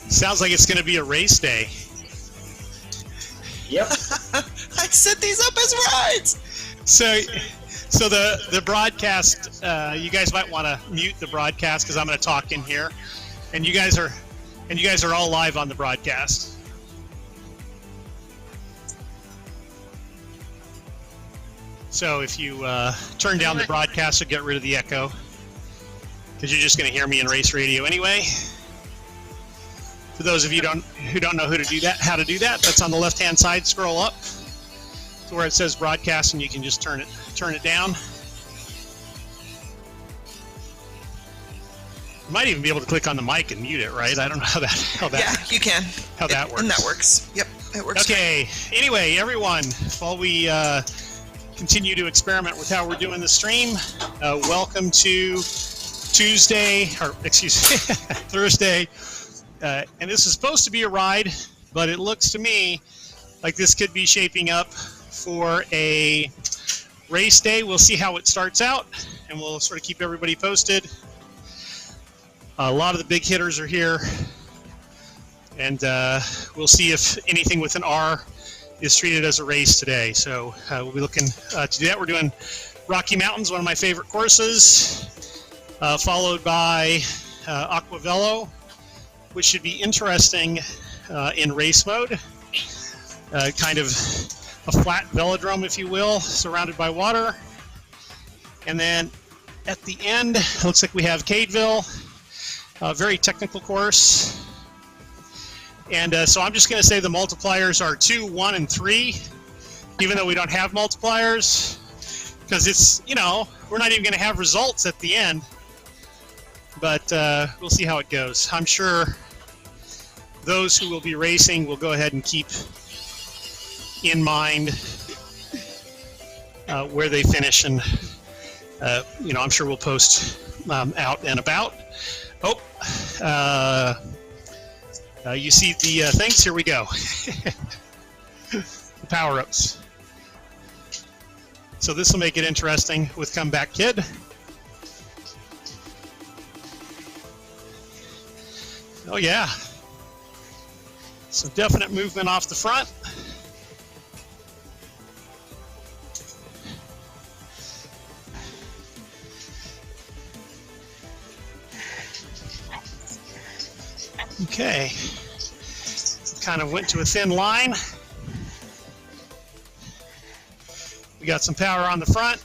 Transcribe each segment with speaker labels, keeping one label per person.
Speaker 1: Sounds like it's going to be a race day.
Speaker 2: Yep.
Speaker 3: I set these up as rides.
Speaker 1: So the broadcast, you guys might want to mute the broadcast because I'm going to talk in here, and you guys are all live on the broadcast. So if you turn down the broadcast, you'll get rid of the echo, because you're just going to hear me in race radio anyway. For those of you who don't know how to do that, that's on the left-hand side. Scroll up to where it says broadcast, and you can just turn it down. You might even be able to click on the mic and mute it, right? I don't know how that.
Speaker 3: Yeah, you can.
Speaker 1: How that works.
Speaker 3: And that works. Yep, it works.
Speaker 1: Okay. Anyway, everyone, while we continue to experiment with how we're doing the stream, welcome to Thursday. And this is supposed to be a ride, but it looks to me like this could be shaping up for a race day. We'll see how it starts out, and we'll sort of keep everybody posted. A lot of the big hitters are here, and we'll see if anything with an R is treated as a race today. So we'll be looking to do that. We're doing Rocky Mountains, one of my favorite courses, followed by Aquavello, which should be interesting in race mode. Kind of a flat velodrome, if you will, surrounded by water. And then at the end, it looks like we have Cadeville, a very technical course. And so I'm just going to say the multipliers are 2, 1, and 3, even though we don't have multipliers, because it's, we're not even going to have results at the end. But we'll see how it goes. I'm sure those who will be racing will go ahead and keep in mind where they finish, and I'm sure we'll post out and about. You see the things? Here we go. The power-ups. So this will make it interesting with Comeback Kid. Oh yeah, some definite movement off the front. Okay, kind of went to a thin line. We got some power on the front.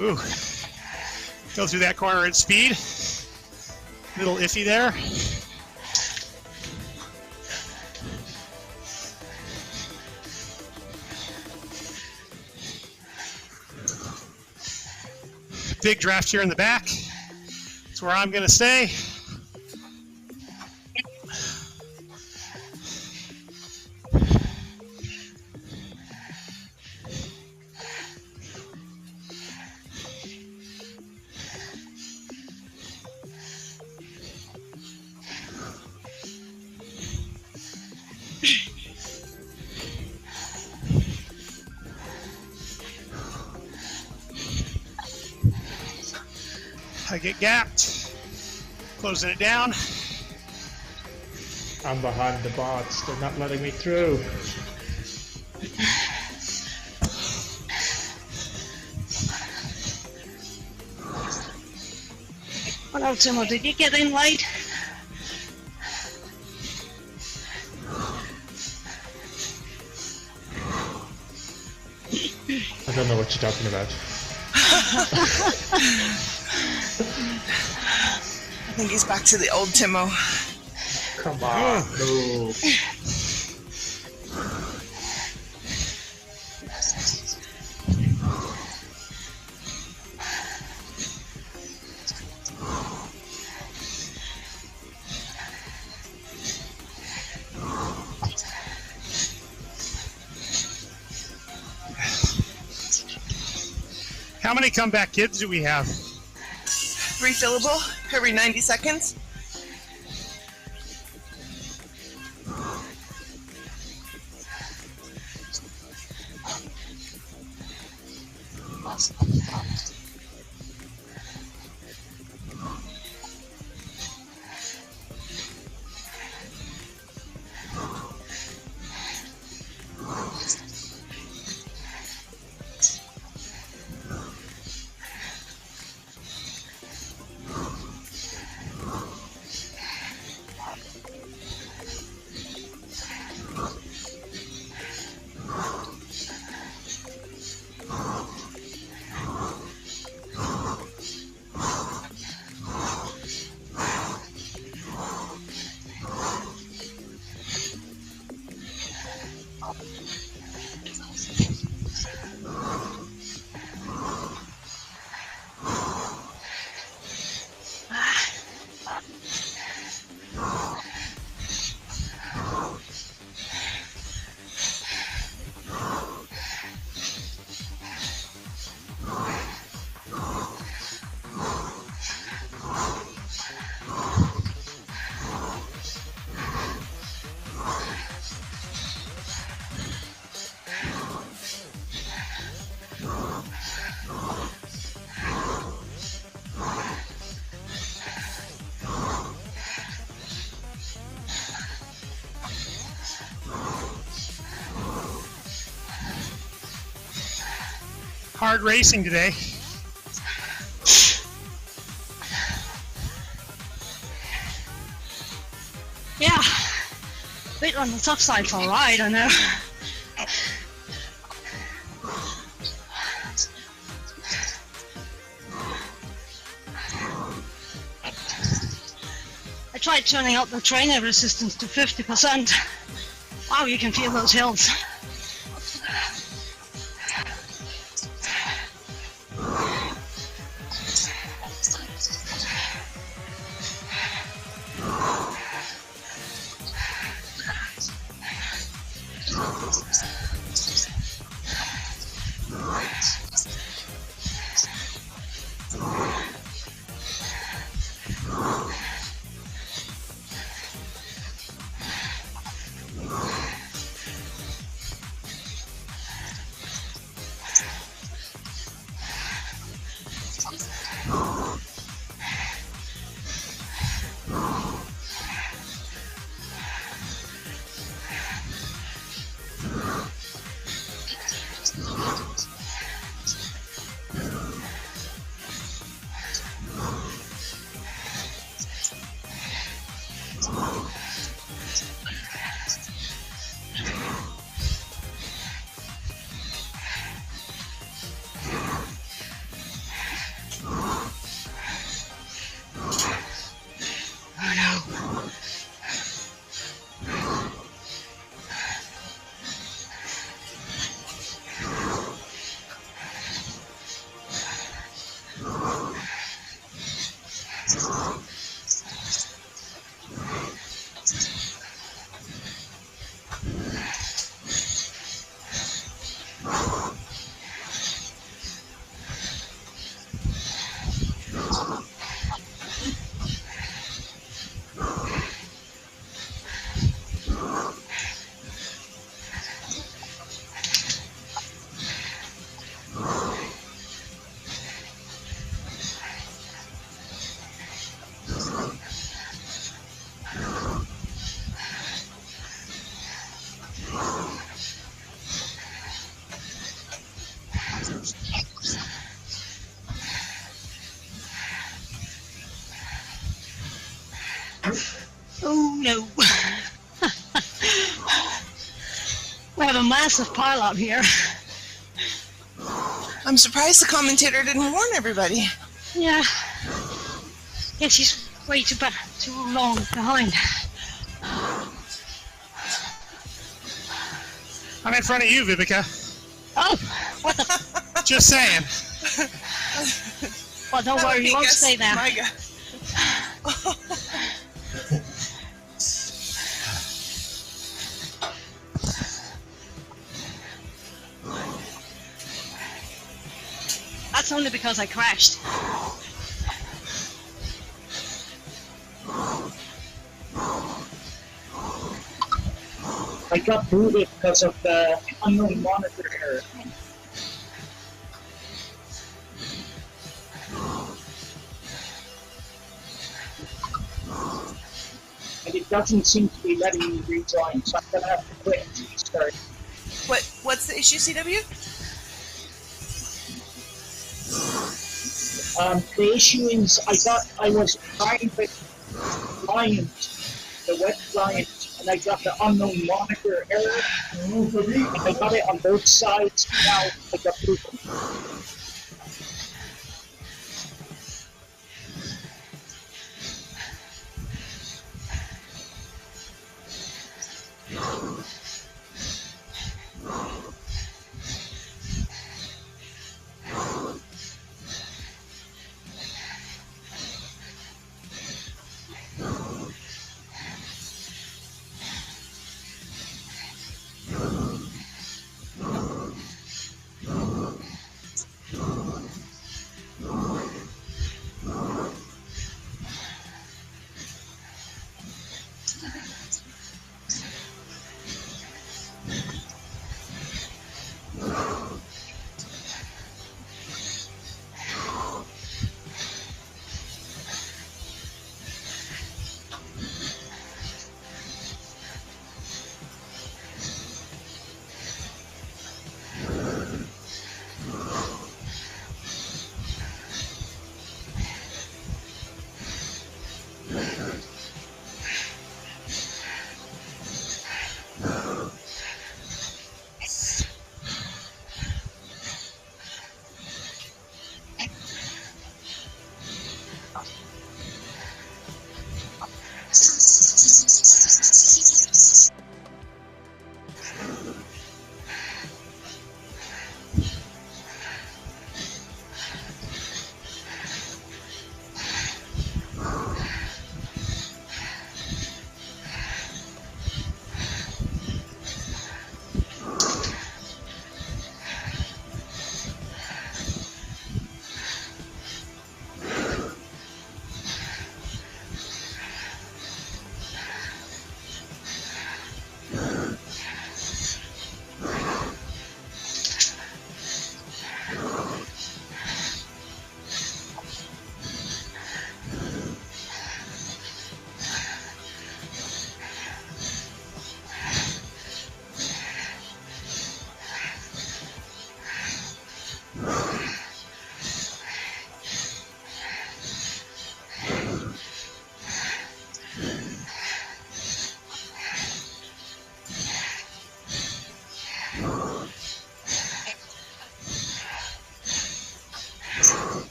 Speaker 1: Ooh, go through that corner at speed. Little iffy there. Big draft here in the back. That's where I'm going to stay. I get gapped, closing it down.
Speaker 2: I'm behind the bots. They're not letting me through.
Speaker 4: Hello, Timo. Did you get in late?
Speaker 2: I don't know what you're talking about.
Speaker 3: I think he's back to the old Timo.
Speaker 2: Come on. No.
Speaker 1: How many comeback kids do we have?
Speaker 3: 3 fillable every 90 seconds.
Speaker 1: Hard racing today.
Speaker 4: Yeah. Bit on the tough side for a ride, I know. I tried turning up the trainer resistance to 50%. Wow, you can feel those hills. Oh no. We have a massive pile up here.
Speaker 3: I'm surprised the commentator didn't warn everybody.
Speaker 4: Yeah. Guess he's way too long behind.
Speaker 1: I'm in front of you, Vivica.
Speaker 4: Oh, what the?
Speaker 1: Just saying.
Speaker 4: Well, don't worry, you won't stay there.
Speaker 3: My God.
Speaker 4: That's only because I crashed.
Speaker 5: I got booted because of the unknown monitor error. it doesn't seem to be letting me rejoin, so I'm gonna have to quit and restart.
Speaker 3: What's the issue, CW?
Speaker 5: The issue is I was trying the client, the web client, and I got the unknown monitor error. And I got it on both sides. Now I got proof.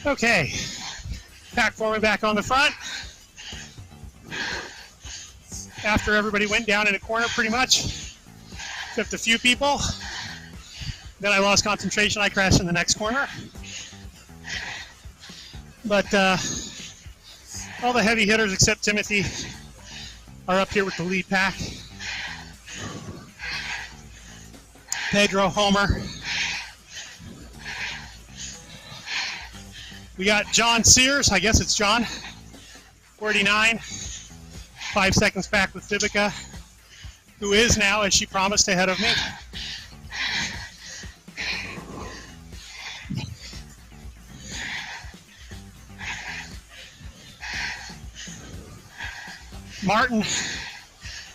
Speaker 1: Okay, pack forming back on the front. After everybody went down in a corner pretty much, except a few people. Then I lost concentration, I crashed in the next corner. But all the heavy hitters except Timothy are up here with the lead pack. Pedro, Homer. We got John Sears, I guess it's John, 49, 5 seconds back with Vivica, who is now, as she promised, ahead of me. Martin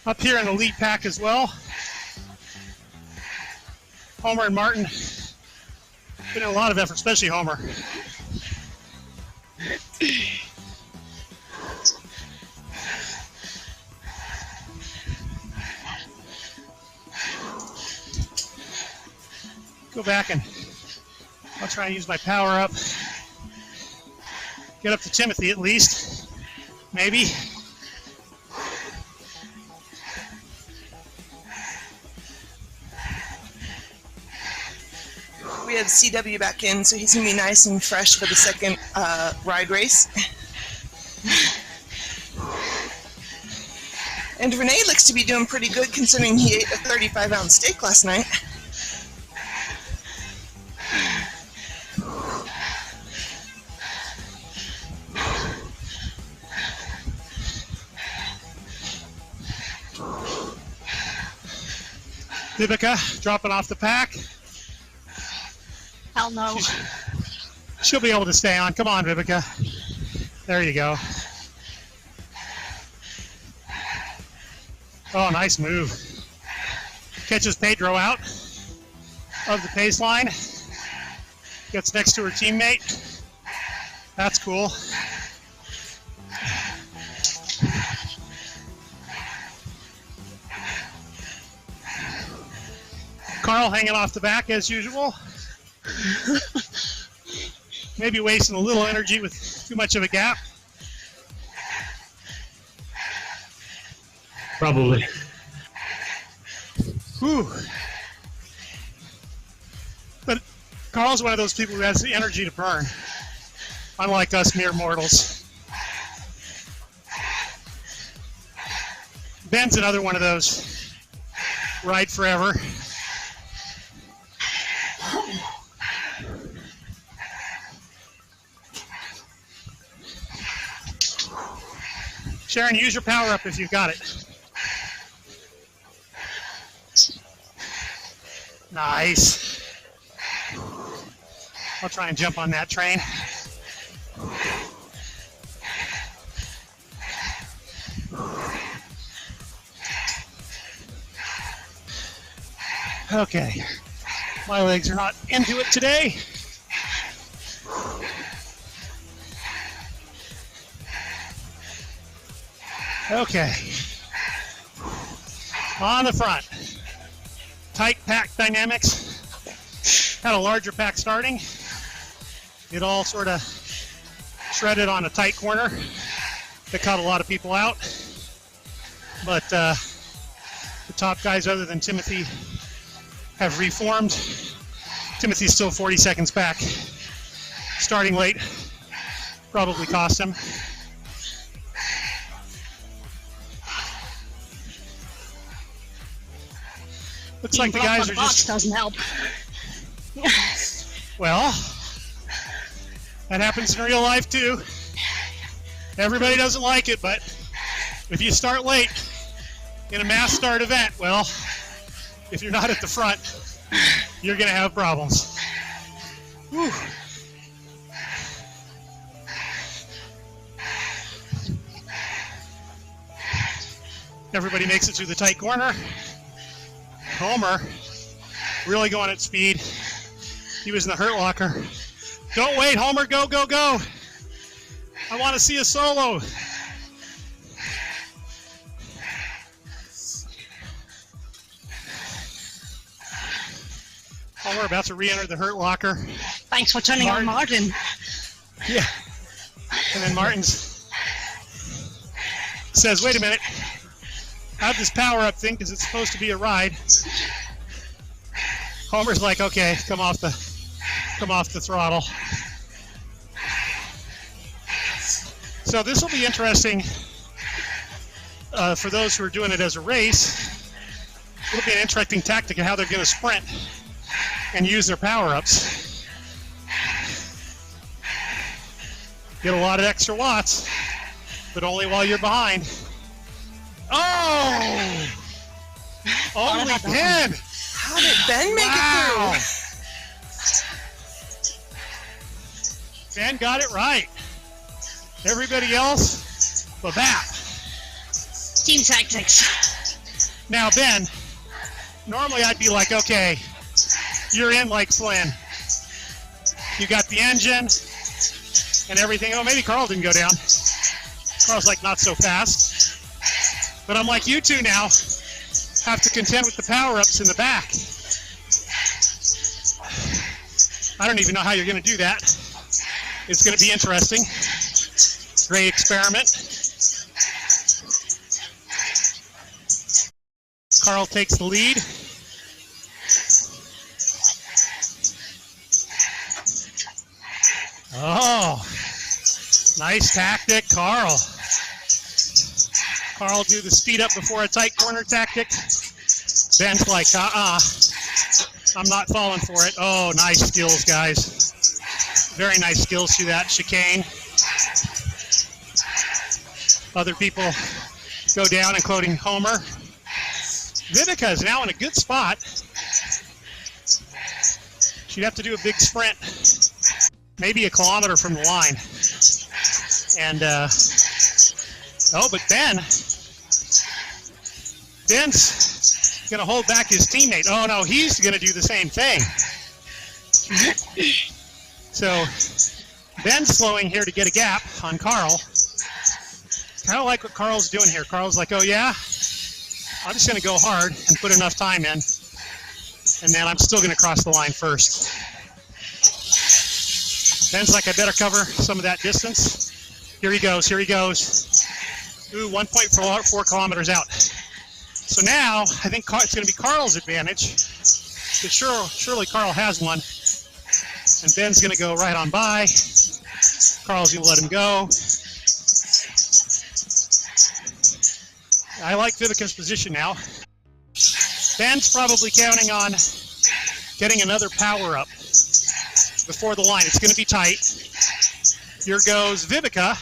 Speaker 1: up here in the lead pack as well. Homer and Martin put in a lot of effort, especially Homer. go back and I'll try and use my power up. Get up to Timothy at least. Maybe.
Speaker 3: We have CW back in, so he's going to be nice and fresh for the second ride race. And Renee looks to be doing pretty good considering he ate a 35-ounce steak last night.
Speaker 1: Vivica dropping off the pack.
Speaker 4: Hell no.
Speaker 1: She'll be able to stay on. Come on, Vivica. There you go. Oh, nice move. Catches Pedro out of the pace line. Gets next to her teammate. That's cool. Carl hanging off the back as usual. Maybe wasting a little energy with too much of a gap.
Speaker 2: Probably.
Speaker 1: Whew. But Carl's one of those people who has the energy to burn, unlike us mere mortals. Ben's another one of those. Ride forever. Sharon, use your power up if you've got it. Nice. I'll try and jump on that train. Okay. My legs are not into it today. Okay. On the front. Tight pack dynamics. Had a larger pack starting. It all sort of shredded on a tight corner that caught a lot of people out. But the top guys other than Timothy have reformed. Timothy's still 40 seconds back. Starting late probably cost him. Looks like the guys are just...
Speaker 4: doesn't help.
Speaker 1: Well, that happens in real life too. Everybody doesn't like it, but if you start late in a mass start event, well, if you're not at the front, you're going to have problems. Whew. Everybody makes it through the tight corner. Homer really going at speed. He was in the hurt locker. Don't wait, Homer, go, go, go. I want to see a solo. Homer about to re-enter the hurt locker.
Speaker 4: Thanks for turning on Martin.
Speaker 1: Yeah. And then Martin says, wait a minute. I have this power-up thing because it's supposed to be a ride. Homer's like, okay, come off the throttle. So this will be interesting for those who are doing it as a race. It'll be an interesting tactic of how they're going to sprint and use their power-ups. Get a lot of extra watts, but only while you're behind. Oh! Only Ben!
Speaker 3: How did Ben make it through?
Speaker 1: Ben got it right. Everybody else, babap.
Speaker 4: Team tactics.
Speaker 1: Now, Ben, normally I'd be like, okay, you're in like Flynn. You got the engine and everything. Oh, maybe Carl didn't go down. Carl's like, not so fast. But I'm like, you two now have to contend with the power-ups in the back. I don't even know how you're going to do that. It's going to be interesting. Great experiment. Carl takes the lead. Oh, nice tactic, Carl. Carl do the speed up before a tight corner tactic. Ben's like, I'm not falling for it. Oh, nice skills, guys. Very nice skills through that chicane. Other people go down, including Homer. Vivica is now in a good spot. She'd have to do a big sprint, maybe a kilometer from the line. And, but Ben's going to hold back his teammate. Oh, no, he's going to do the same thing. So Ben's slowing here to get a gap on Carl. Kind of like what Carl's doing here. Carl's like, oh, yeah? I'm just going to go hard and put enough time in, and then I'm still going to cross the line first. Ben's like, I better cover some of that distance. Here he goes, here he goes. Ooh, 1.4 kilometers out. So now, I think it's going to be Carl's advantage, because surely Carl has one, and Ben's going to go right on by. Carl's going to let him go. I like Vivica's position now. Ben's probably counting on getting another power up before the line. It's going to be tight. Here goes Vivica.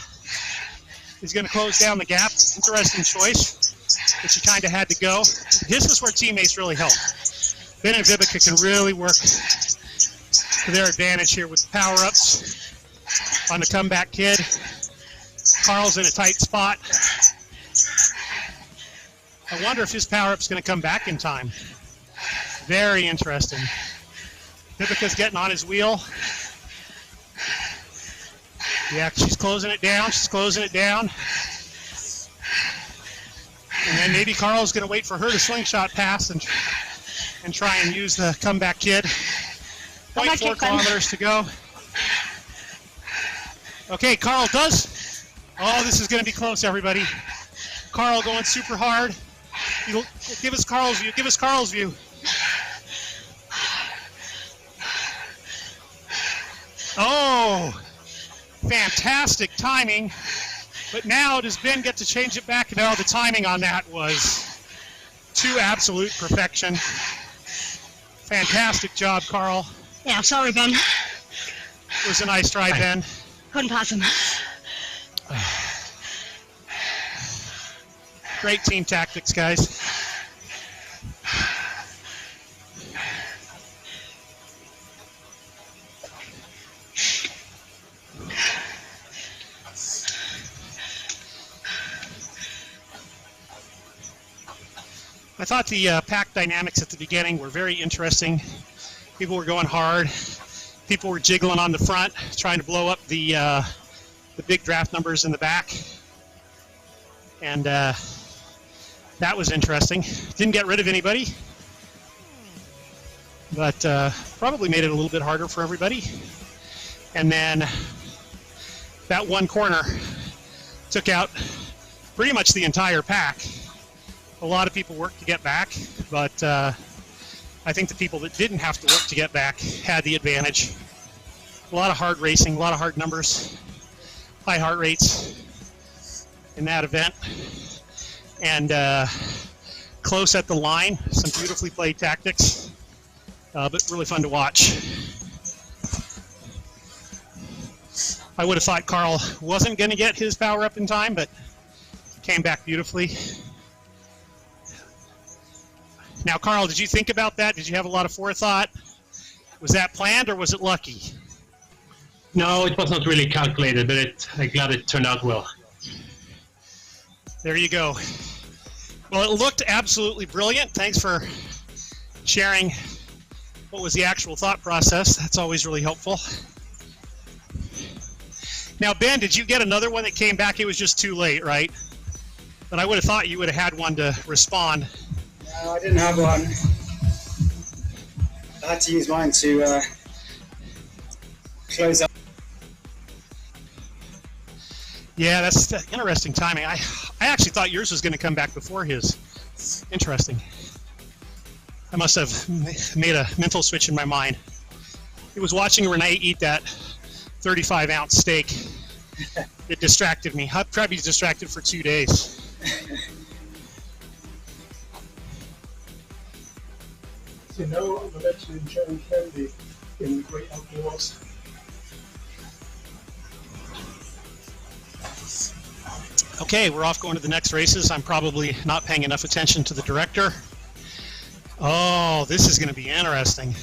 Speaker 1: He's going to close down the gap. Interesting choice, but she kind of had to go. This is where teammates really help. Ben and Vivica can really work to their advantage here with power-ups on the comeback kid. Carl's in a tight spot. I wonder if his power-up's going to come back in time. Very interesting. Vivica's getting on his wheel. Yeah, she's closing it down. She's closing it down. And then maybe Carl's going to wait for her to slingshot pass and try and use the comeback kid. 0.4 kilometers to go. Okay, Carl does. Oh, this is going to be close, everybody. Carl going super hard. Give us Carl's view. Give us Carl's view. Oh, fantastic timing. But now does Ben get to change it back? No, the timing on that was to absolute perfection. Fantastic job, Carl.
Speaker 4: Yeah, sorry, Ben.
Speaker 1: It was a nice try, Ben.
Speaker 4: Couldn't pass him.
Speaker 1: Great team tactics, guys. I thought the pack dynamics at the beginning were very interesting. People were going hard. People were jiggling on the front, trying to blow up the big draft numbers in the back. And that was interesting. Didn't get rid of anybody, but probably made it a little bit harder for everybody. And then that one corner took out pretty much the entire pack. A lot of people worked to get back, but I think the people that didn't have to work to get back had the advantage. A lot of hard racing, a lot of hard numbers, high heart rates in that event. And close at the line, some beautifully played tactics, but really fun to watch. I would have thought Carl wasn't going to get his power up in time, but came back beautifully. Now, Carl, did you think about that? Did you have a lot of forethought? Was that planned or was it lucky?
Speaker 6: No, it was not really calculated, but I'm glad it turned out well.
Speaker 1: There you go. Well, it looked absolutely brilliant. Thanks for sharing what was the actual thought process. That's always really helpful. Now, Ben, did you get another one that came back? It was just too late, right? But I would have thought you would have had one to respond.
Speaker 7: No, I didn't have one. I had to use mine to
Speaker 5: close up.
Speaker 1: Yeah, that's interesting timing. I actually thought yours was going to come back before his. Interesting. I must have made a mental switch in my mind. He was watching Renee eat that 35-ounce steak. It distracted me. I've probably been distracted for 2 days.
Speaker 7: You know, I'm eventually enjoying candy in the great outdoors.
Speaker 1: Okay, we're off going to the next races. I'm probably not paying enough attention to the director. Oh, this is going to be interesting.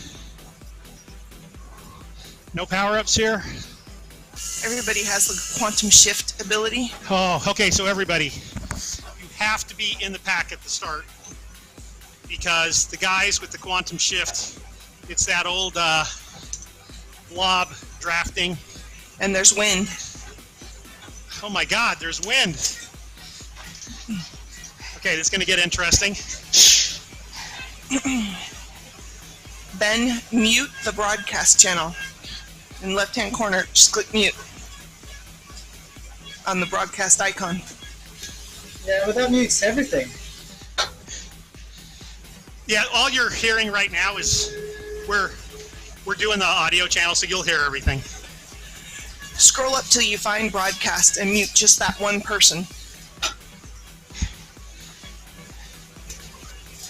Speaker 1: No power-ups here?
Speaker 3: Everybody has the quantum shift ability.
Speaker 1: Oh, okay, so everybody, you have to be in the pack at the start because the guys with the quantum shift, it's that old blob drafting.
Speaker 3: And there's wind.
Speaker 1: Oh my God, there's wind. Okay, this is going to get interesting.
Speaker 3: Ben, mute the broadcast channel. In the left-hand corner, just click mute on the broadcast icon.
Speaker 5: Yeah, but that mutes everything.
Speaker 1: Yeah, all you're hearing right now is we're doing the audio channel, so you'll hear everything.
Speaker 3: Scroll up till you find broadcast and mute just that one person.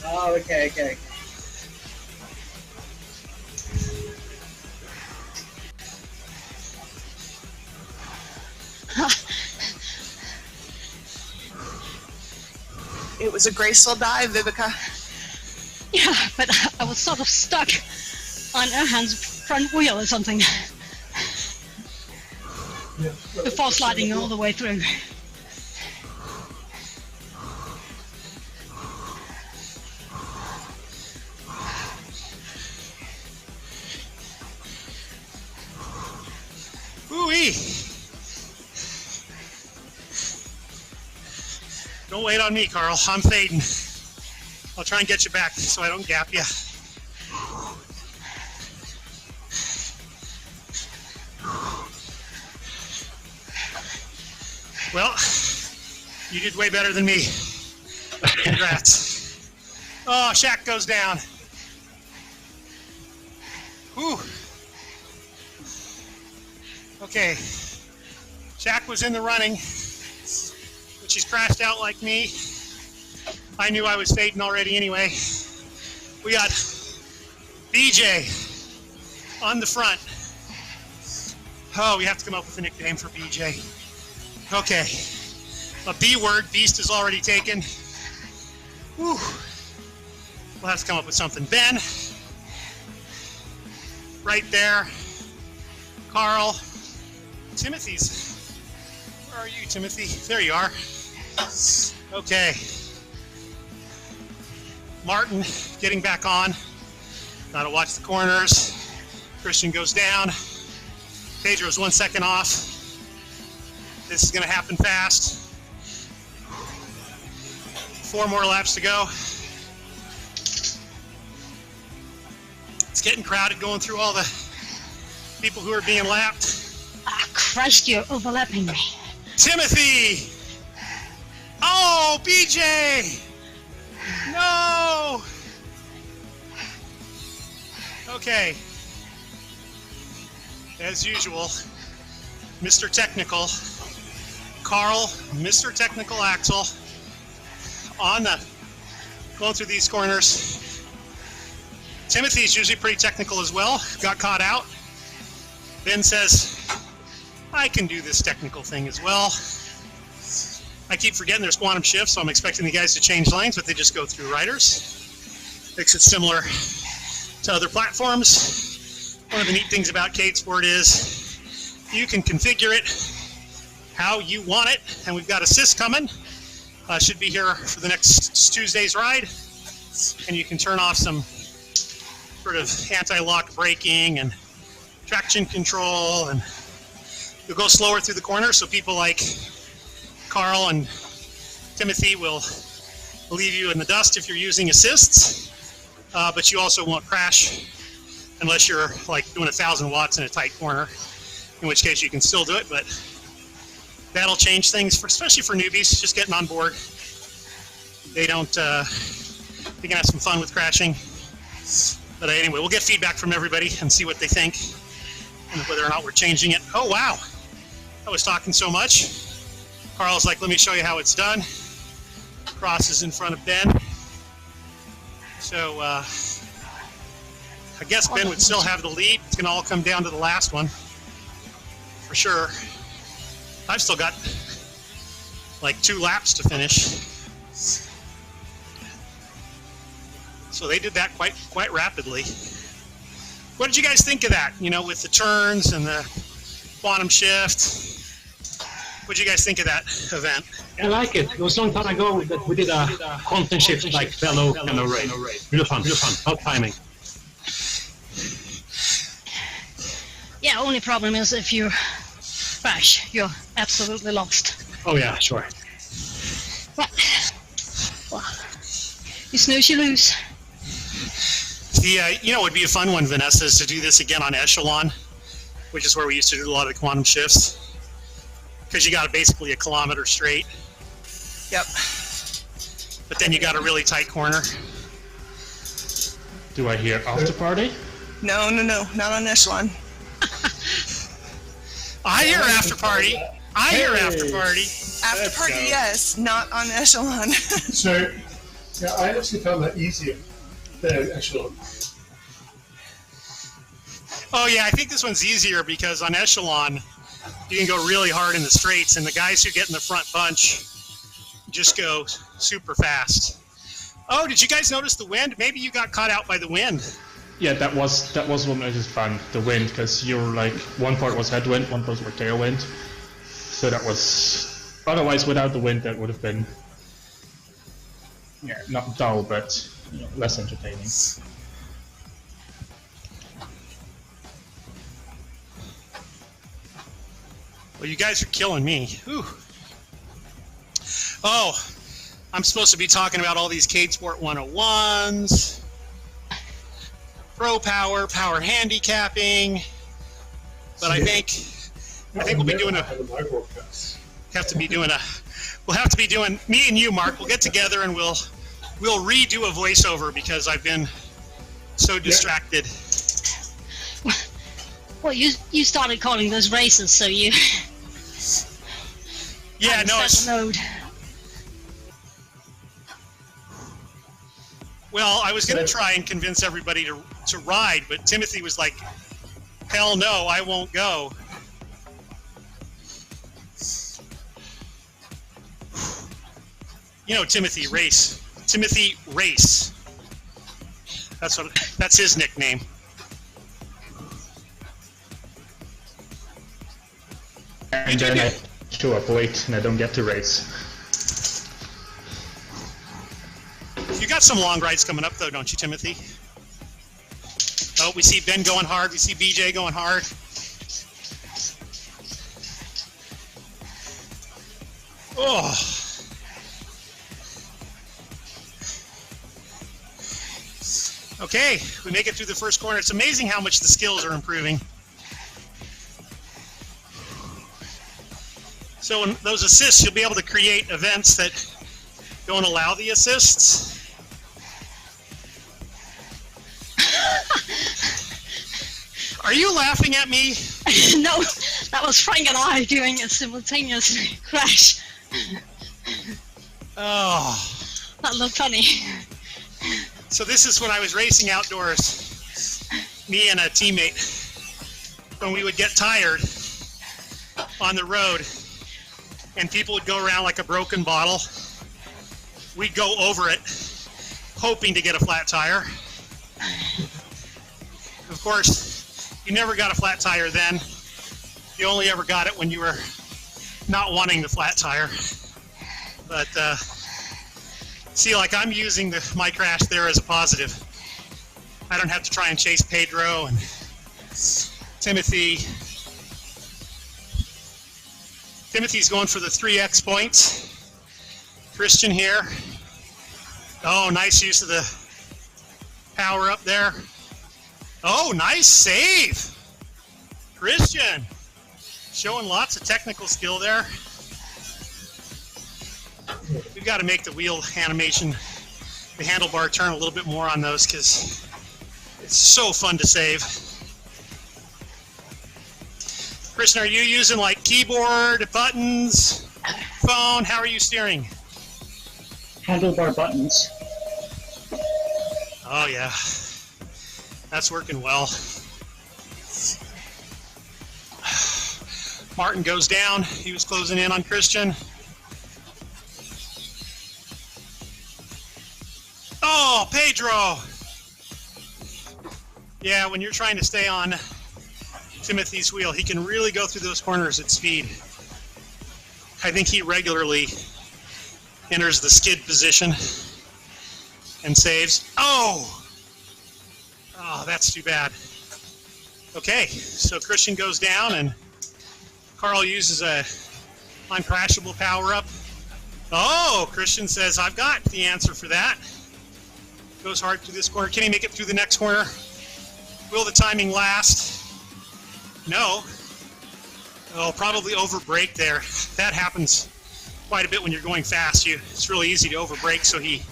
Speaker 5: Oh, okay.
Speaker 3: It was a graceful dive, Vivica.
Speaker 4: Yeah, but I was sort of stuck on Erhan's front wheel or something before sliding all the way through.
Speaker 1: Ooh-wee. Don't wait on me, Carl. I'm fading. I'll try and get you back so I don't gap you. Well, you did way better than me. Congrats. Oh, Shaq goes down. Whew. Okay. Shaq was in the running, but she's crashed out like me. I knew I was fading already anyway. We got BJ on the front. Oh, we have to come up with a nickname for BJ. Okay. A B word, beast, is already taken. Whew. We'll have to come up with something. Ben, right there. Carl, Timothy's. Where are you, Timothy? There you are. Okay. Martin getting back on. Gotta watch the corners. Christian goes down. Pedro's 1 second off. This is gonna happen fast. 4 more laps to go. It's getting crowded going through all the people who are being lapped.
Speaker 4: Ah, Christ, you're overlapping me.
Speaker 1: Timothy! Oh, BJ! No! Okay. As usual, Mr. Technical, Carl, Mr. Technical Axel, on the going through these corners. Timothy's usually pretty technical as well. Got caught out. Ben says, I can do this technical thing as well. I keep forgetting there's quantum shifts, so I'm expecting the guys to change lanes, but they just go through riders. Makes it similar to other platforms. One of the neat things about CadeSport is you can configure it how you want it, and we've got assists coming. Should be here for the next Tuesday's ride, and you can turn off some sort of anti-lock braking and traction control, and you'll go slower through the corner, so people like Carl and Timothy will leave you in the dust if you're using assists, but you also won't crash unless you're like doing 1,000 watts in a tight corner, in which case you can still do it, but that'll change things, especially for newbies just getting on board. They don't, they can have some fun with crashing. But anyway, we'll get feedback from everybody and see what they think and whether or not we're changing it. Oh, wow. I was talking so much. Carl's like, let me show you how it's done. Crosses in front of Ben. So I guess Ben would still have the lead. It's going to all come down to the last one for sure. I've still got like 2 laps to finish. So they did that quite rapidly. What did you guys think of that? You know, with the turns and the quantum shift. What did you guys think of that event?
Speaker 6: I like it. It was a long time ago that we did a quantum shift like fellow and a race. Really fun. Hot timing.
Speaker 4: Yeah, only problem is if you crash, you're absolutely lost.
Speaker 6: Oh yeah, sure.
Speaker 4: But, well, you snooze, you lose.
Speaker 1: You know, it would be a fun one, Vanessa, is to do this again on Echelon, which is where we used to do a lot of the quantum shifts. Because you got basically a kilometer straight.
Speaker 3: Yep.
Speaker 1: But then you got a really tight corner.
Speaker 2: Do I hear after party?
Speaker 3: No, not on Echelon.
Speaker 1: I hear after party.
Speaker 3: After party, yes, not on Echelon.
Speaker 7: So, yeah, I actually found that easier than Echelon.
Speaker 1: Oh yeah, I think this one's easier because on Echelon, you can go really hard in the straights, and the guys who get in the front bunch just go super fast. Oh, did you guys notice the wind? Maybe you got caught out by the wind.
Speaker 2: Yeah, that was what made it fun. The wind, because you're like one part was headwind, one part was tailwind. So that was otherwise without the wind that would have been not dull, but less entertaining.
Speaker 1: Well, you guys are killing me. Whew. Oh, I'm supposed to be talking about all these CadeSport 101s, Pro Power, power handicapping, but I think we'll be doing we'll have to be doing me and you, Mark. We'll get together and we'll redo a voiceover because I've been so distracted.
Speaker 4: Well, you started calling those races, so you.
Speaker 1: Yeah, no, it's.
Speaker 4: Mode.
Speaker 1: Well, I was going to try and convince everybody to ride, but Timothy was like, "Hell no, I won't go." You know, Timothy Race. That's his nickname.
Speaker 2: And then I show up late and I don't get to race.
Speaker 1: You got some long rides coming up, though, don't you, Timothy? Oh, we see Ben going hard. We see BJ going hard. Oh. Okay, we make it through the first corner. It's amazing how much the skills are improving. So in those assists, you'll be able to create events that don't allow the assists. Are you laughing at me?
Speaker 4: No, that was Frank and I doing a simultaneous crash.
Speaker 1: Oh.
Speaker 4: That looked funny.
Speaker 1: So this is when I was racing outdoors, me and a teammate, when we would get tired on the road and people would go around like a broken bottle, we'd go over it hoping to get a flat tire. Of course, you never got a flat tire then. You only ever got it when you were not wanting the flat tire. But see, like I'm using my crash there as a positive. I don't have to try and chase Pedro and Timothy. Timothy's going for the 3x points. Christian here. Oh, nice use of the power up there. Oh, nice save. Christian showing lots of technical skill there. We've got to make the wheel animation, the handlebar turn a little bit more on those because it's so fun to save. Christian, are you using like keyboard, buttons, phone? How are you steering?
Speaker 5: Handlebar buttons.
Speaker 1: Oh yeah, that's working well. Martin goes down. He was closing in on Christian. Oh, Pedro! Yeah, when you're trying to stay on Timothy's wheel, he can really go through those corners at speed. I think he regularly enters the skid position and saves. Oh! Oh, that's too bad. Okay, so Christian goes down and Carl uses a uncrashable power-up. Oh, Christian says, I've got the answer for that. Goes hard through this corner. Can he make it through the next corner? Will the timing last? No. Oh, probably overbrake there. That happens quite a bit when you're going fast. It's really easy to overbrake, so he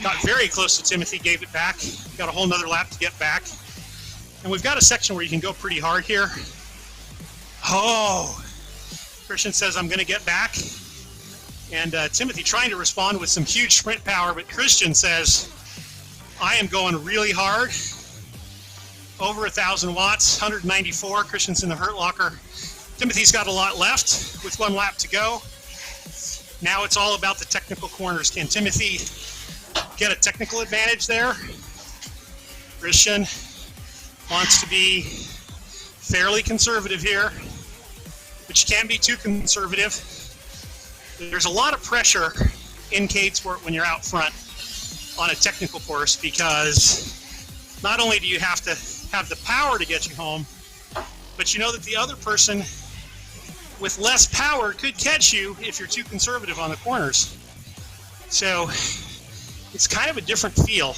Speaker 1: got very close to Timothy, gave it back. Got a whole nother lap to get back. And we've got a section where you can go pretty hard here. Oh, Christian says, I'm going to get back. And Timothy trying to respond with some huge sprint power, but Christian says, I am going really hard. Over 1,000 watts, 194. Christian's in the hurt locker. Timothy's got a lot left with 1 lap to go. Now it's all about the technical corners. Can Timothy get a technical advantage there? Christian wants to be fairly conservative here, but you can't be too conservative. There's a lot of pressure in Cade Sport when you're out front on a technical course, because not only do you have to have the power to get you home, but you know that the other person with less power could catch you if you're too conservative on the corners. So it's kind of a different feel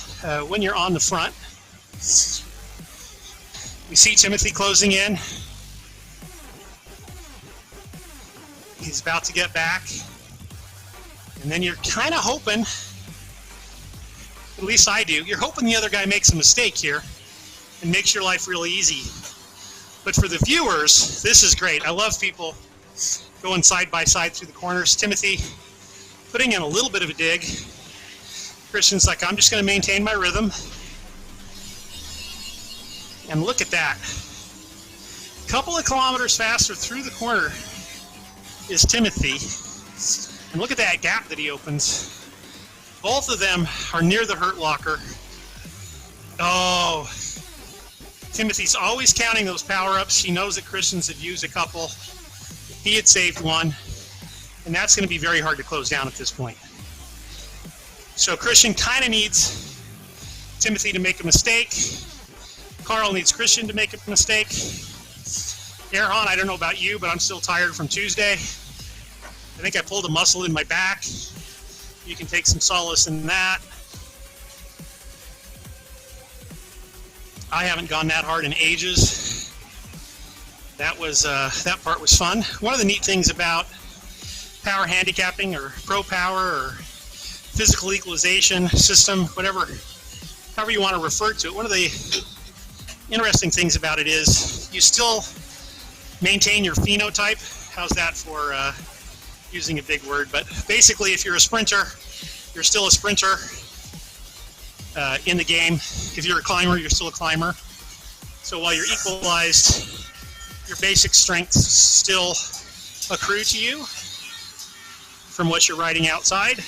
Speaker 1: when you're on the front. We see Timothy closing in. He's about to get back. And then you're kind of hoping, at least I do, you're hoping the other guy makes a mistake here and makes your life really easy. But for the viewers, this is great. I love people going side by side through the corners. Timothy putting in a little bit of a dig. Christian's like, I'm just going to maintain my rhythm. And look at that. A couple of kilometers faster through the corner is Timothy. And look at that gap that he opens. Both of them are near the hurt locker. Oh, Timothy's always counting those power-ups. He knows that Christians had used a couple. He had saved one. And that's going to be very hard to close down at this point. So Christian kind of needs Timothy to make a mistake. Carl needs Christian to make a mistake. Erhan, I don't know about you, but I'm still tired from Tuesday. I think I pulled a muscle in my back. You can take some solace in that. I haven't gone that hard in ages. That part was fun. One of the neat things about power handicapping or pro power or physical equalization system, however you want to refer to it, one of the interesting things about it is you still maintain your phenotype. How's that for using a big word? But basically, if you're a sprinter, you're still a sprinter in the game. If you're a climber, you're still a climber. So while you're equalized, your basic strengths still accrue to you from what you're riding outside.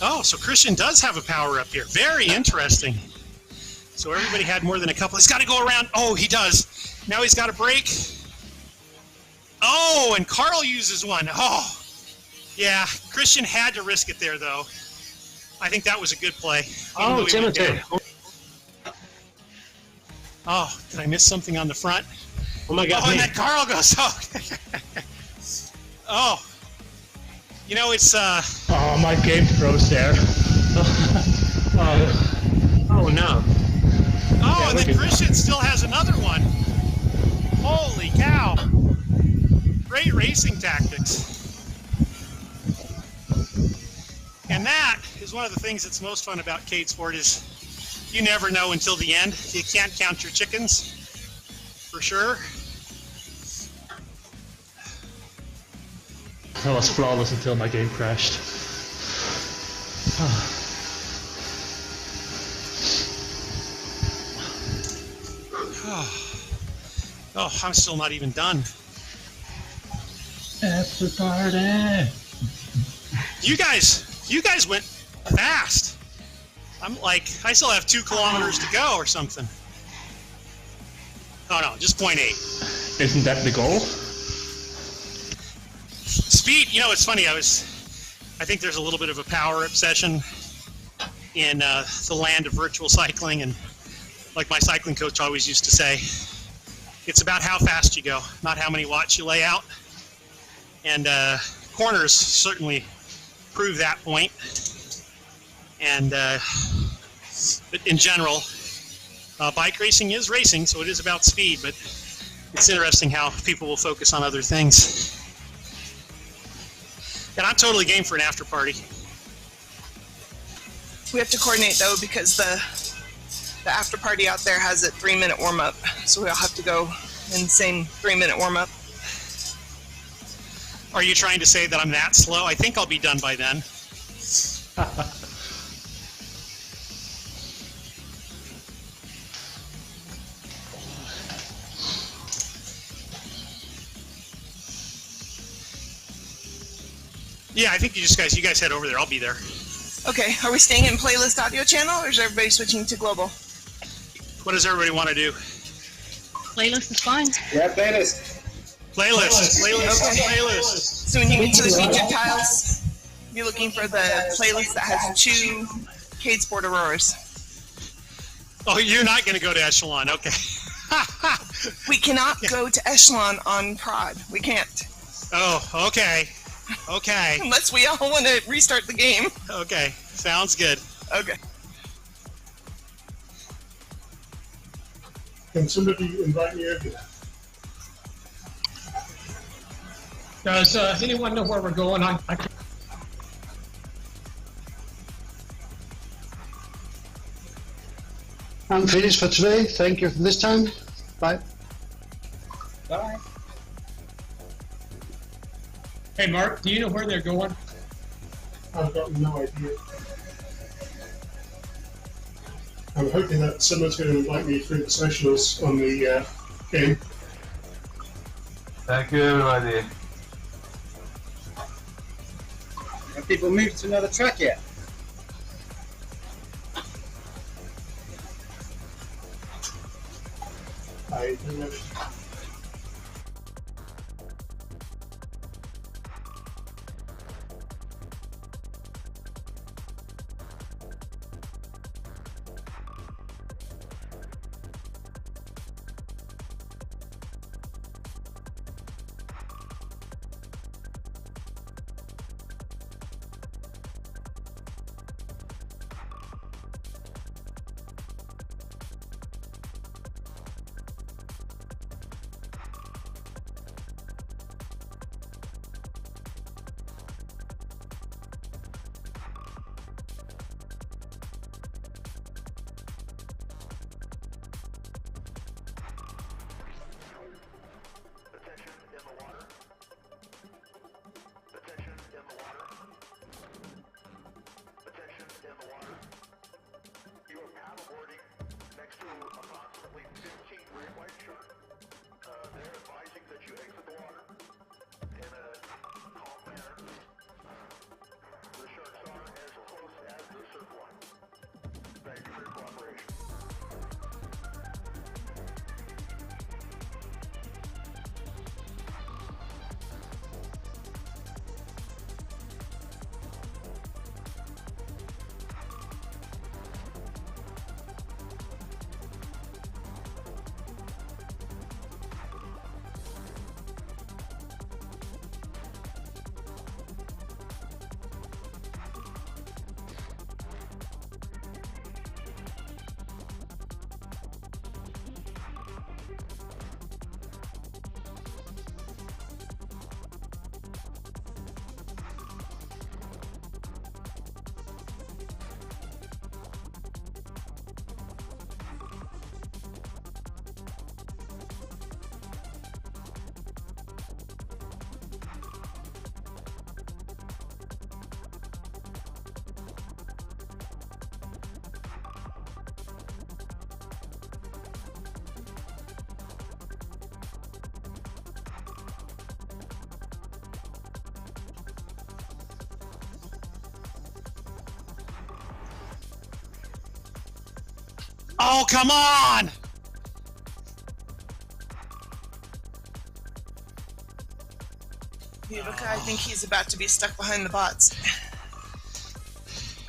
Speaker 1: Oh, so Christian does have a power up here. Very interesting. So everybody had more than a couple. He's got to go around. Oh, he does. Now he's got a break. Oh, and Carl uses one. Oh, yeah. Christian had to risk it there, though. I think that was a good play.
Speaker 6: Oh, Timothy.
Speaker 1: Oh, did I miss something on the front?
Speaker 6: Oh, my God.
Speaker 1: Oh, and then Carl goes, oh. Oh. You know, it's...
Speaker 2: Oh, my game froze there.
Speaker 6: Oh, no.
Speaker 1: Oh, and then Christian still has another one. Holy cow. Great racing tactics. And that is one of the things that's most fun about Cade Sport is you never know until the end. You can't count your chickens, for sure.
Speaker 2: I was flawless until my game crashed.
Speaker 1: Oh, I'm still not even done.
Speaker 6: After party.
Speaker 1: You guys went fast. I'm like, I still have 2 kilometers to go or something. Oh no, just 0.8.
Speaker 2: Isn't that the goal?
Speaker 1: Speed, you know, it's funny, I think there's a little bit of a power obsession in the land of virtual cycling, and like my cycling coach always used to say, it's about how fast you go, not how many watts you lay out. And corners certainly prove that point. And but in general, bike racing is racing, so it is about speed, but it's interesting how people will focus on other things. And I'm totally game for an after party.
Speaker 3: We have to coordinate though because the after party out there has a 3-minute warm up, so we all have to go in the same 3-minute warm up.
Speaker 1: Are you trying to say that I'm that slow? I think I'll be done by then. Yeah, I think you guys head over there. I'll be there.
Speaker 3: Okay, are we staying in playlist audio channel or is everybody switching to global?
Speaker 1: What does everybody want to do?
Speaker 4: Playlist is fine.
Speaker 5: Yeah, playlist.
Speaker 1: Playlist.
Speaker 3: So when you get to the featured tiles, you're looking for the playlist that has 2 Cade Sport Auroras.
Speaker 1: Oh, you're not going to go to Echelon. Okay.
Speaker 3: We cannot go to Echelon on prod. We can't.
Speaker 1: Oh, okay. Okay.
Speaker 3: Unless we all want to restart the game.
Speaker 1: Okay. Sounds good.
Speaker 3: Okay.
Speaker 7: Can somebody invite me over?
Speaker 6: Does anyone know where we're going? I can't.
Speaker 8: I'm finished for today. Thank you for this time. Bye.
Speaker 5: Bye.
Speaker 6: Hey, Mark, do you know where they're going?
Speaker 7: I've got no idea. I'm hoping that someone's going to invite me through the socials on the game.
Speaker 9: Thank you, everybody.
Speaker 5: Have people moved to another track yet?
Speaker 7: I don't know.
Speaker 1: Oh, come on!
Speaker 3: Vivica, I think he's about to be stuck behind the bots.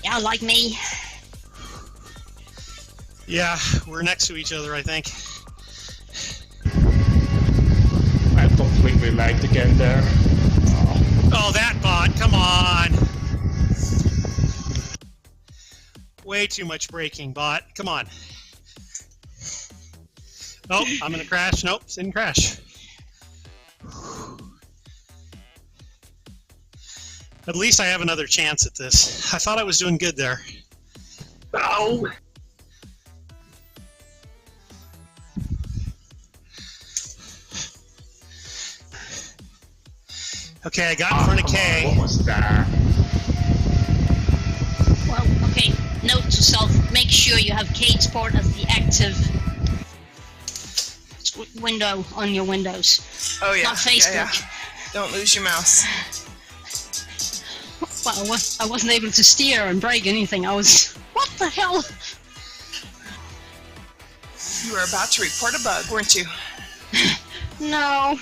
Speaker 4: Yeah, like me.
Speaker 1: Yeah, we're next to each other, I think.
Speaker 2: I completely lagged again there.
Speaker 1: Oh, that bot, come on! Way too much braking, bot. Come on. Oh, I'm gonna crash. Nope, didn't crash. At least I have another chance at this. I thought I was doing good there.
Speaker 6: Oh!
Speaker 1: Okay, I got in front of Kay.
Speaker 2: What was that?
Speaker 4: Well, okay. Note to self: make sure you have eSports as the active window on your Windows.
Speaker 3: Oh yeah,
Speaker 4: Not Facebook.
Speaker 3: yeah. Don't lose your mouse.
Speaker 4: Well, I wasn't able to steer and brake anything. I was. What the hell?
Speaker 3: You were about to report a bug, weren't you?
Speaker 4: No.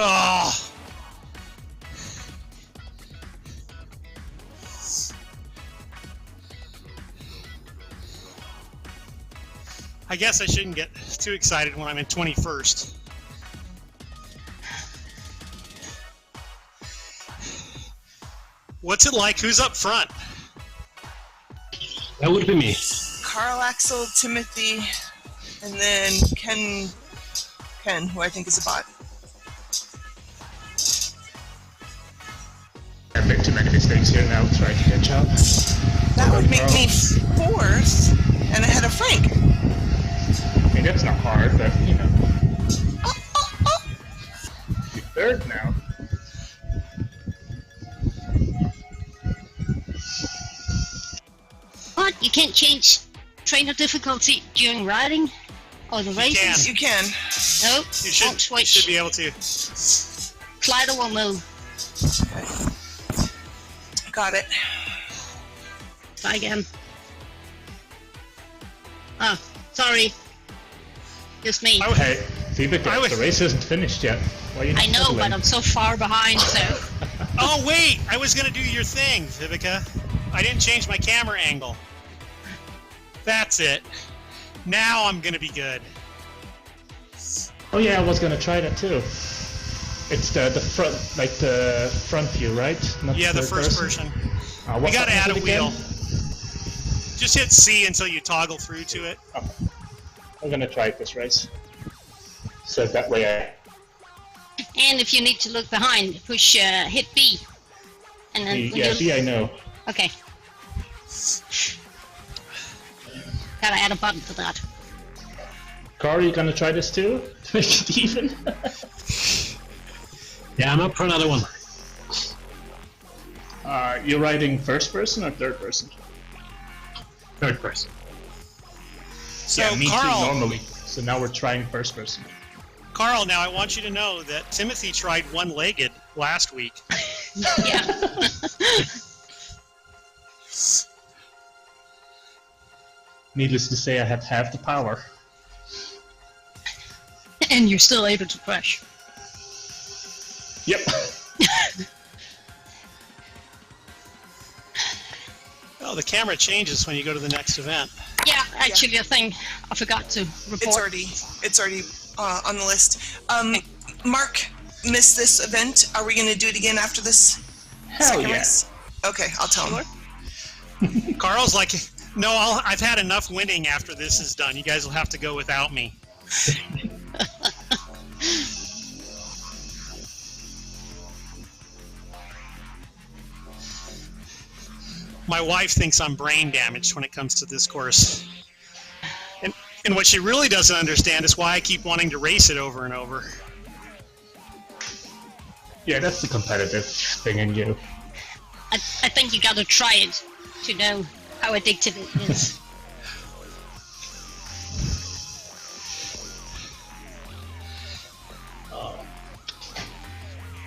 Speaker 1: Oh. I guess I shouldn't get too excited when I'm in 21st. What's it like? Who's up front?
Speaker 6: That would be me.
Speaker 3: Carl, Axel, Timothy, and then Ken, who I think is a bot.
Speaker 2: I made too many mistakes here now, trying to catch up.
Speaker 3: That would make me 4th and ahead of Frank.
Speaker 2: I mean, that's not hard, but, you know. You're 3rd now.
Speaker 4: What? You can't change trainer difficulty during riding? Or the races?
Speaker 3: You can.
Speaker 4: Nope.
Speaker 1: You
Speaker 4: Won't switch.
Speaker 1: should be able to.
Speaker 4: Slider will move.
Speaker 3: Got it.
Speaker 4: Try again. Oh, sorry. Just me.
Speaker 1: I would-
Speaker 2: Hey, Vivica,
Speaker 1: I would-
Speaker 2: the race isn't finished yet. Why are you not
Speaker 4: I know,
Speaker 2: settling?
Speaker 4: but I'm so far behind, so...
Speaker 1: Oh wait, I was gonna do your thing, Vivica. I didn't change my camera angle. That's it. Now I'm gonna be good.
Speaker 2: Oh yeah, I was gonna try that too. It's the front, like the front view, right? Not
Speaker 1: Yeah, the
Speaker 2: third
Speaker 1: first person.
Speaker 2: What
Speaker 1: We gotta
Speaker 2: button is
Speaker 1: add
Speaker 2: it
Speaker 1: a
Speaker 2: again?
Speaker 1: wheel. Just hit C until you toggle through to it.
Speaker 2: Okay. I'm gonna try it this race. So that way
Speaker 4: And if you need to look behind, push, hit B. And then... when
Speaker 2: yeah,
Speaker 4: you-
Speaker 2: see, I know.
Speaker 4: Okay. Gotta add a button for that.
Speaker 2: Carl, you gonna try this too? To make it even?
Speaker 6: Yeah, I'm up for another one.
Speaker 2: You're riding first person or third person?
Speaker 6: 3rd person.
Speaker 1: So
Speaker 2: yeah, me
Speaker 1: Carl,
Speaker 2: too, normally. So now we're trying first person.
Speaker 1: Carl, now I want you to know that Timothy tried one-legged last week.
Speaker 4: Yeah.
Speaker 2: Needless to say, I had half the power.
Speaker 4: And you're still able to crash.
Speaker 2: Yep.
Speaker 1: Oh, the camera changes when you go to the next event.
Speaker 4: Yeah, actually, I think I forgot to report.
Speaker 3: It's already on the list. Mark missed this event. Are we going to do it again after this second
Speaker 2: yeah.
Speaker 3: race? Okay, I'll tell him.
Speaker 1: Carl's like, no, I've had enough winning after this is done. You guys will have to go without me. My wife thinks I'm brain damaged when it comes to this course. And what she really doesn't understand is why I keep wanting to race it over and over.
Speaker 2: Yeah, that's the competitive thing in you.
Speaker 4: I think you gotta try it to know how addictive it is.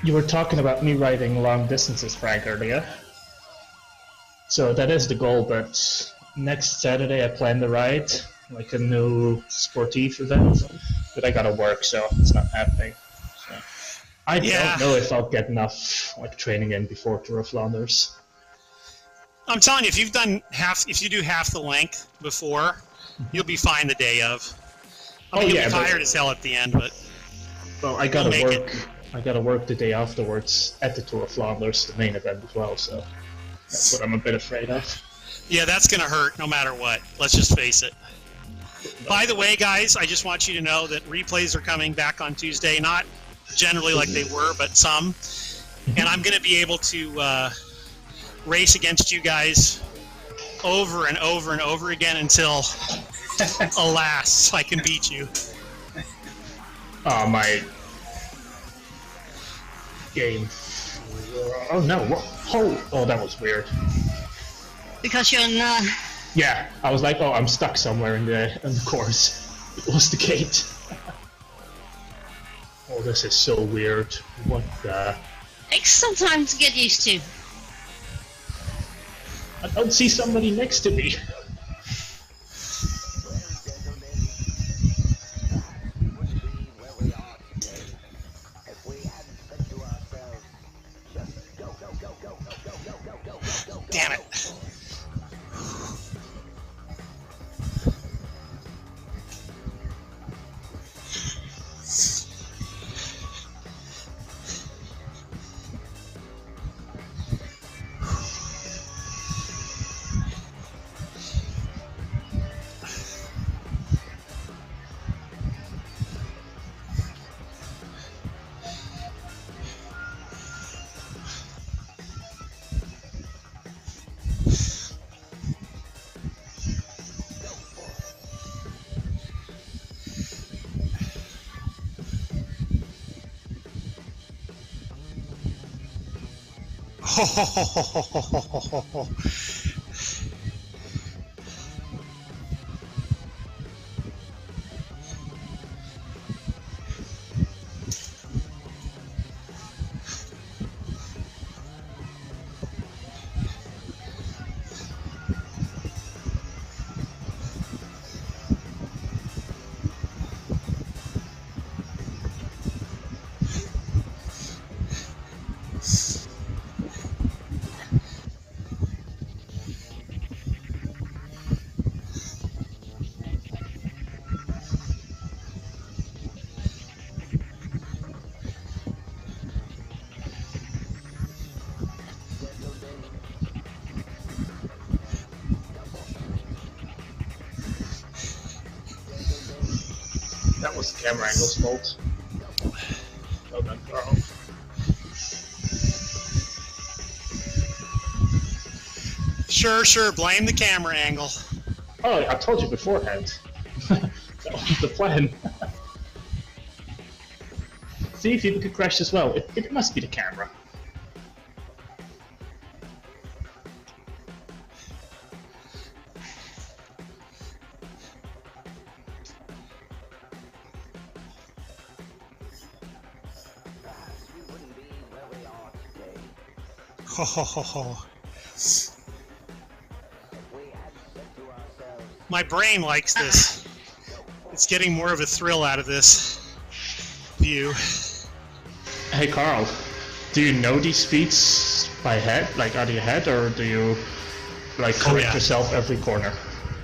Speaker 2: You were talking about me riding long distances, Frank, earlier. So that is the goal, but next Saturday I plan to ride like a new sportive event, but I gotta work, so it's not happening. So I don't know if I'll get enough like training in before Tour of Flanders.
Speaker 1: I'm telling you, if you do half the length before, you'll be fine the day of. You'll be tired as hell at the end, but
Speaker 2: well, I gotta work. I gotta work the day afterwards at the Tour of Flanders, the main event as well. So that's what I'm a bit afraid of.
Speaker 1: Yeah, that's gonna hurt no matter what. Let's just face it. By the way, guys, I just want you to know that replays are coming back on Tuesday. Not generally like they were, but some. And I'm gonna be able to race against you guys over and over and over again until, alas, I can beat you.
Speaker 2: Oh, my game. Oh no! Oh, that was weird.
Speaker 4: Because you're in.
Speaker 2: Yeah, I was like, oh, I'm stuck somewhere in the course. It was the gate. Oh, this is so weird. What the?
Speaker 4: Takes some time to get used to.
Speaker 2: I don't see somebody next to me.
Speaker 1: Damn it.
Speaker 2: That was the camera angle's fault. Well done, Carl.
Speaker 1: Sure, blame the camera angle.
Speaker 2: Oh, I told you beforehand. That was the plan. See if you could crash as well. It must be the camera.
Speaker 1: Ho ho ho ho. My brain likes this. It's getting more of a thrill out of this view.
Speaker 2: Hey Carl, do you know these speeds by head, like out of your head, or do you like correct yourself every corner?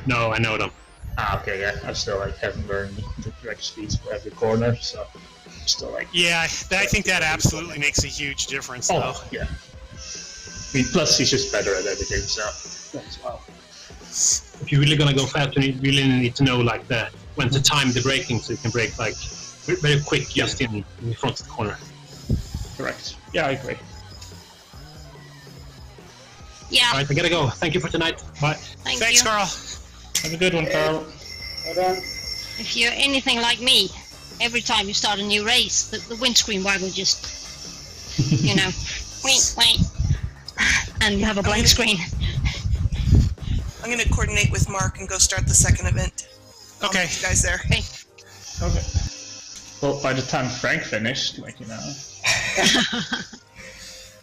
Speaker 6: No, I know them.
Speaker 2: Ah, okay, yeah. I still like haven't learned the correct speeds for every corner, so I'm still like.
Speaker 1: Yeah, I think that absolutely makes a huge difference, though.
Speaker 2: Oh, yeah. I mean, plus he's just better at everything, so that's well.
Speaker 6: If you're really gonna go fast, you really need to know like when to time the braking, so you can brake like very quick just in front of the corner.
Speaker 2: Correct. Yeah, I agree.
Speaker 4: Yeah.
Speaker 6: Alright, I gotta go. Thank you for tonight. Bye.
Speaker 1: Thanks, Carl.
Speaker 2: Have a good one, Carl.
Speaker 5: Well done.
Speaker 4: If you're anything like me, every time you start a new race, the windscreen wiper will just, you know, wait, and you have a blank screen.
Speaker 3: I'm going to coordinate with Mark and go start the second event. I'll
Speaker 1: Okay.
Speaker 3: meet you guys there.
Speaker 4: Okay.
Speaker 2: Okay. Well, by the time Frank finished, like, you know.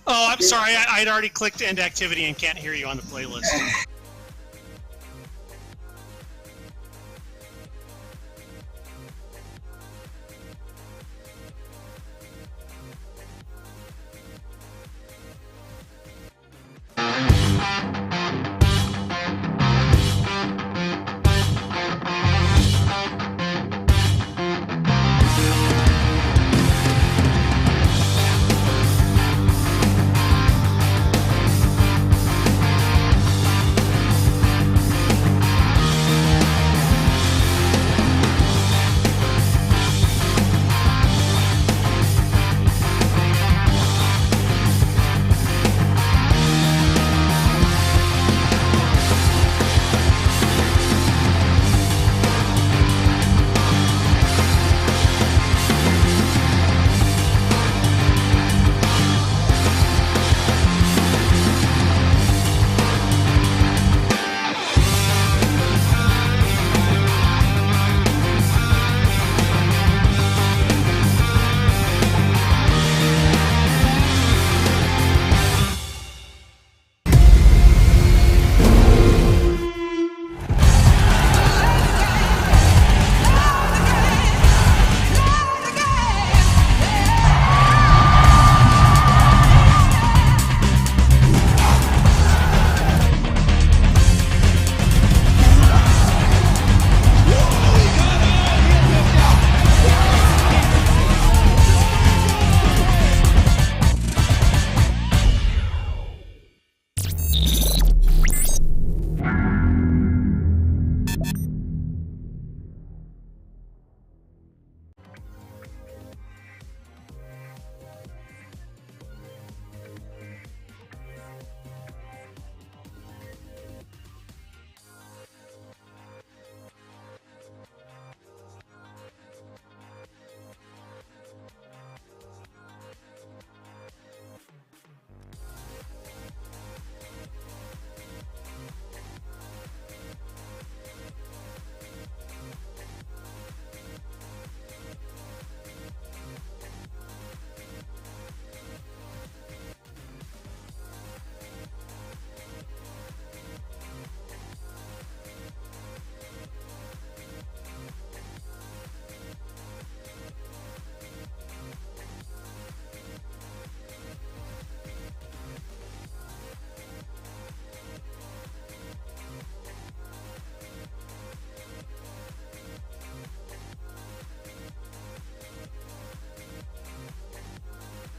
Speaker 1: Oh, I'm sorry. I'd already clicked end activity and can't hear you on the playlist.